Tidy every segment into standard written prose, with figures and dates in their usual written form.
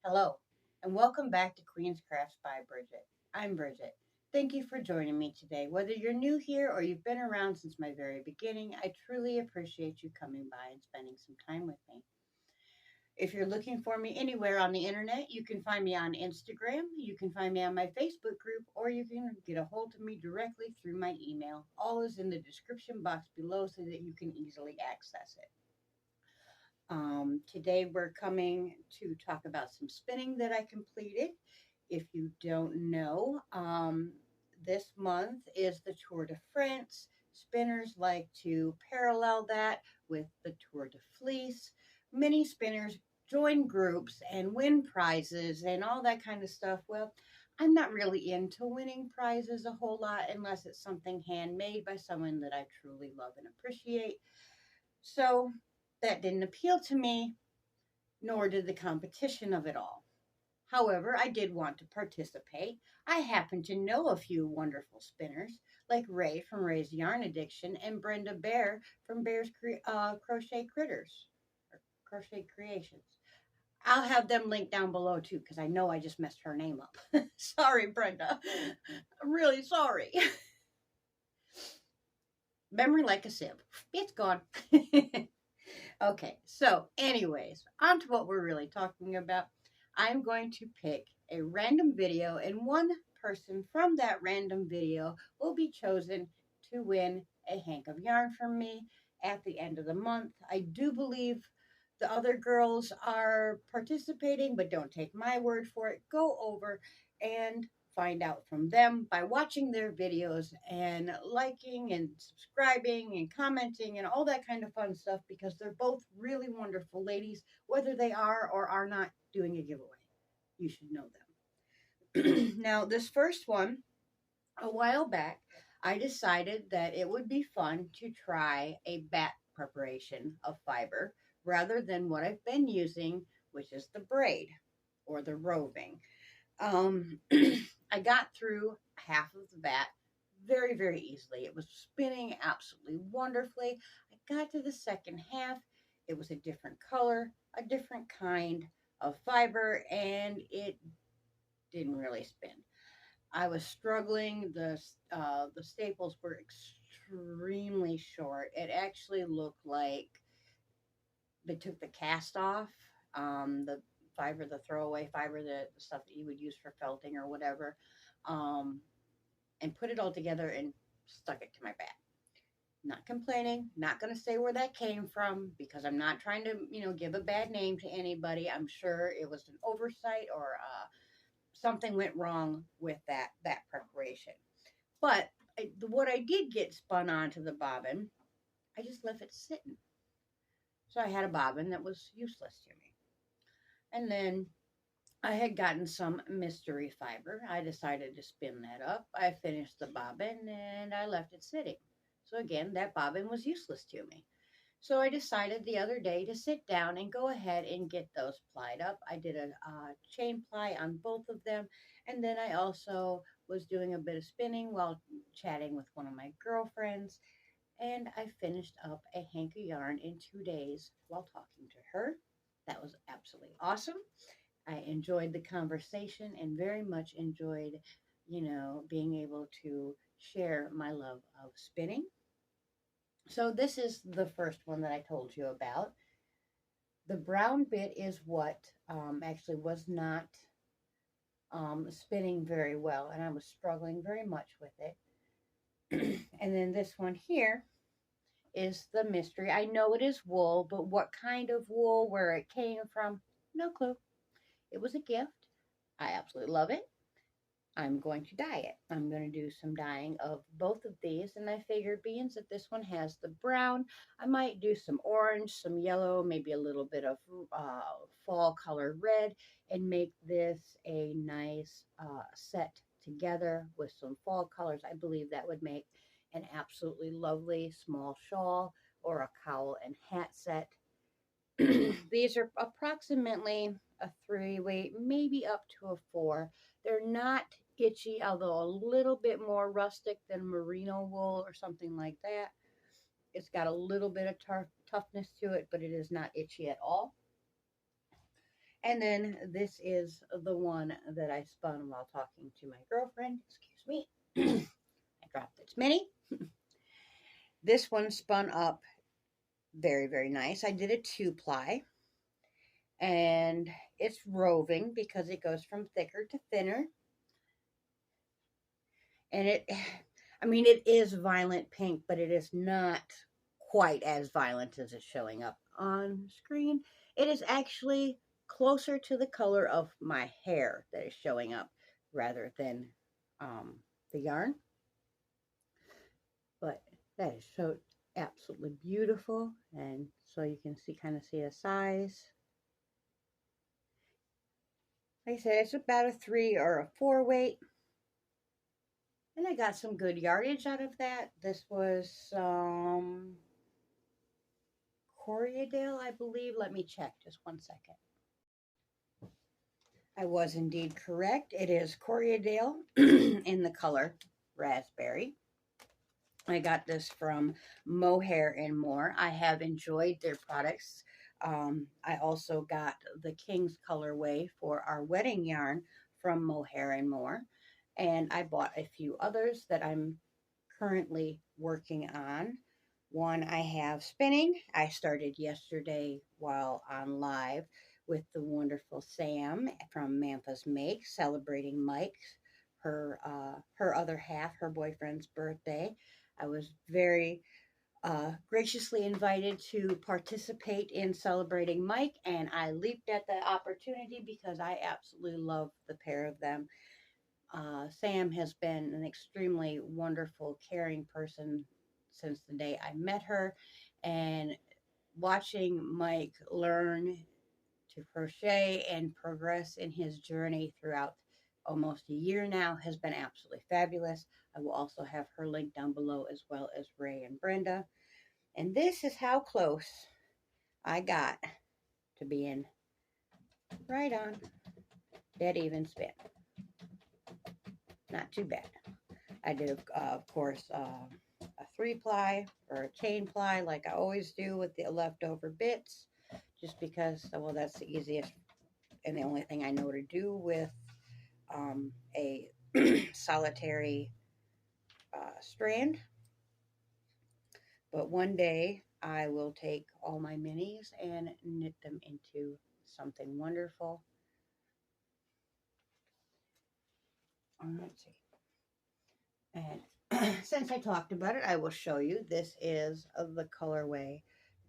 Hello, and welcome back to Queen's Crafts by Bridget. I'm Bridget. Thank you for joining me today. Whether you're new here or you've been around since my very beginning, I truly appreciate you coming by and spending some time with me. If you're looking for me anywhere on the internet, you can find me on Instagram, you can find me on my Facebook group, or you can get a hold of me directly through my email. All is in the description box below so that you can easily access it. Today we're coming to talk about some spinning that I completed. If you don't know, this month is the Tour de France. Spinners like to parallel that with the Tour de Fleece. Many spinners join groups and win prizes and all that kind of stuff. Well, I'm not really into winning prizes a whole lot unless it's something handmade by someone that I truly love and appreciate. So that didn't appeal to me, nor did the competition of it all. However, I did want to participate. I happen to know a few wonderful spinners, like Ray from Ray's Yarn Addiction and Brenda Bear from Crochet Critters, or Crochet Creations. I'll have them linked down below too, because I know I just messed her name up. Sorry, Brenda. I'm really sorry. Memory like a sieve. It's gone. Okay, so anyways, on to what we're really talking about. I'm going to pick a random video, and one person from that random video will be chosen to win a hank of yarn from me at the end of the month. I do believe the other girls are participating, but don't take my word for it. Go over and find out from them by watching their videos and liking and subscribing and commenting and all that kind of fun stuff, because they're both really wonderful ladies, whether they are or are not doing a giveaway. You should know them. Now, this first one, a while back, I decided that it would be fun to try a bat preparation of fiber rather than what I've been using, which is the braid or the roving. Um, I got through half of the bat very, very easily. It was spinning absolutely wonderfully. I got to the second half. It was a different color, a different kind of fiber, and it didn't really spin. I was struggling. The staples were extremely short. It actually looked like they took the cast off, the fiber, the throwaway fiber, the stuff that you would use for felting or whatever, um, and put it all together and stuck it to my back. Not complaining, not going to say where that came from, because I'm not trying to, give a bad name to anybody. I'm sure it was an oversight, or something went wrong with that preparation. But what I did get spun onto the bobbin, I just left it sitting. So I had a bobbin that was useless to me. And then I had gotten some mystery fiber. I decided to spin that up. I finished the bobbin and I left it sitting. So again, that bobbin was useless to me. So I decided the other day to sit down and go ahead and get those plied up. I did a chain ply on both of them. And then I also was doing a bit of spinning while chatting with one of my girlfriends. And I finished up a hank of yarn in 2 days while talking to her. That was absolutely awesome. I enjoyed the conversation and very much enjoyed, being able to share my love of spinning. So this is the first one that I told you about. The brown bit is what actually was not spinning very well, and I was struggling very much with it. And then this one here is the mystery. I know it is wool, but what kind of wool, where it came from, no clue. It was a gift. I absolutely love it. I'm going to dye it. I'm going to do some dyeing of both of these, and I figured, being that this one has the brown, I might do some orange, some yellow, maybe a little bit of fall color red, and make this a nice set together with some fall colors. I believe that would make an absolutely lovely small shawl or a cowl and hat set. These are approximately a 3 weight, maybe up to a 4. They're not itchy, although a little bit more rustic than merino wool or something like that. It's got a little bit of toughness to it, but it is not itchy at all. And then this is the one that I spun while talking to my girlfriend. Excuse me. I dropped its mini. This one spun up very, very nice. I did a 2-ply, and it's roving because it goes from thicker to thinner. And I mean, it is violent pink, but it is not quite as violent as it's showing up on screen. It is actually closer to the color of my hair that is showing up rather than the yarn. But that is so absolutely beautiful. And so you can see the size. Like I said, it's about a 3 or a 4 weight. And I got some good yardage out of that. This was Corriedale, I believe. Let me check just one second. I was indeed correct. It is Corriedale in the color raspberry. I got this from Mohair and More. I have enjoyed their products. I also got the King's colorway for our wedding yarn from Mohair and More. And I bought a few others that I'm currently working on. One I have spinning. I started yesterday while on live with the wonderful Sam from Mampus Make, celebrating Mike's, her other half, her boyfriend's birthday. I was very graciously invited to participate in celebrating Mike, and I leaped at the opportunity because I absolutely love the pair of them. Sam has been an extremely wonderful, caring person since the day I met her, and watching Mike learn to crochet and progress in his journey throughout almost a year now has been absolutely fabulous. I will also have her link down below, as well as Ray and Brenda. And this is how close I got to being right on dead even spin. Not too bad. I did, of course, a 3-ply or a chain ply like I always do with the leftover bits, just because, well, that's the easiest and the only thing I know to do with a solitary strand. But one day I will take all my minis and knit them into something wonderful. Let's see. And since I talked about it, I will show you. This is the colorway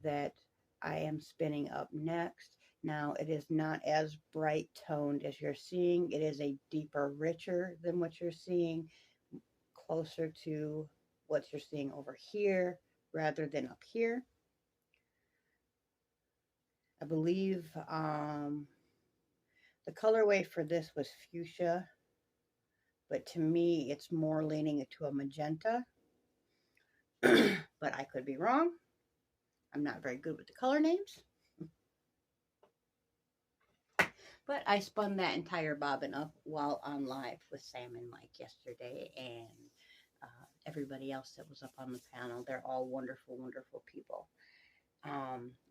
that I am spinning up next. Now, it is not as bright toned as you're seeing. It is a deeper, richer than what you're seeing, closer to what you're seeing over here rather than up here. I believe the colorway for this was fuchsia, but to me, it's more leaning to a magenta. But I could be wrong. I'm not very good with the color names. But I spun that entire bobbin up while on live with Sam and Mike yesterday, and everybody else that was up on the panel. They're all wonderful, wonderful people.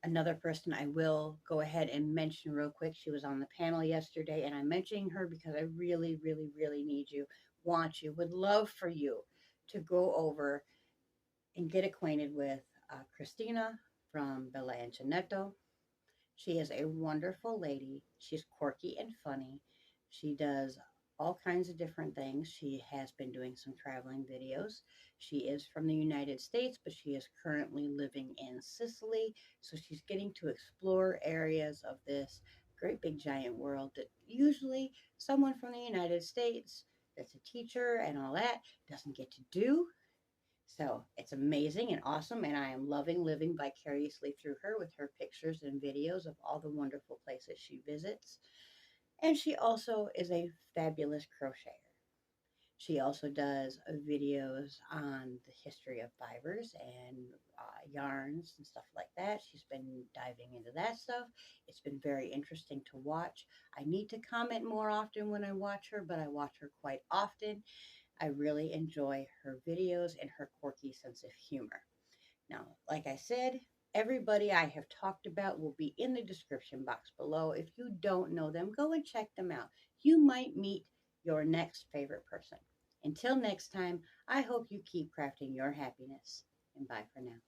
Another person I will go ahead and mention real quick. She was on the panel yesterday, and I'm mentioning her because I really, really, really need you, want you, would love for you to go over and get acquainted with Christina from Bella Antonetto. She is a wonderful lady. She's quirky and funny. She does all kinds of different things. She has been doing some traveling videos. She is from the United States, but she is currently living in Sicily. So she's getting to explore areas of this great big giant world that usually someone from the United States that's a teacher and all that doesn't get to do. So it's amazing and awesome, and I am loving living vicariously through her with her pictures and videos of all the wonderful places she visits. And she also is a fabulous crocheter. She also does videos on the history of fibers and yarns and stuff like that. She's been diving into that stuff. It's been very interesting to watch. I need to comment more often when I watch her, but I watch her quite often. I really enjoy her videos and her quirky sense of humor. Now, like I said, Everybody I have talked about will be in the description box below. If you don't know them, go and check them out. You might meet your next favorite person. Until next time, I hope you keep crafting your happiness. And bye for now.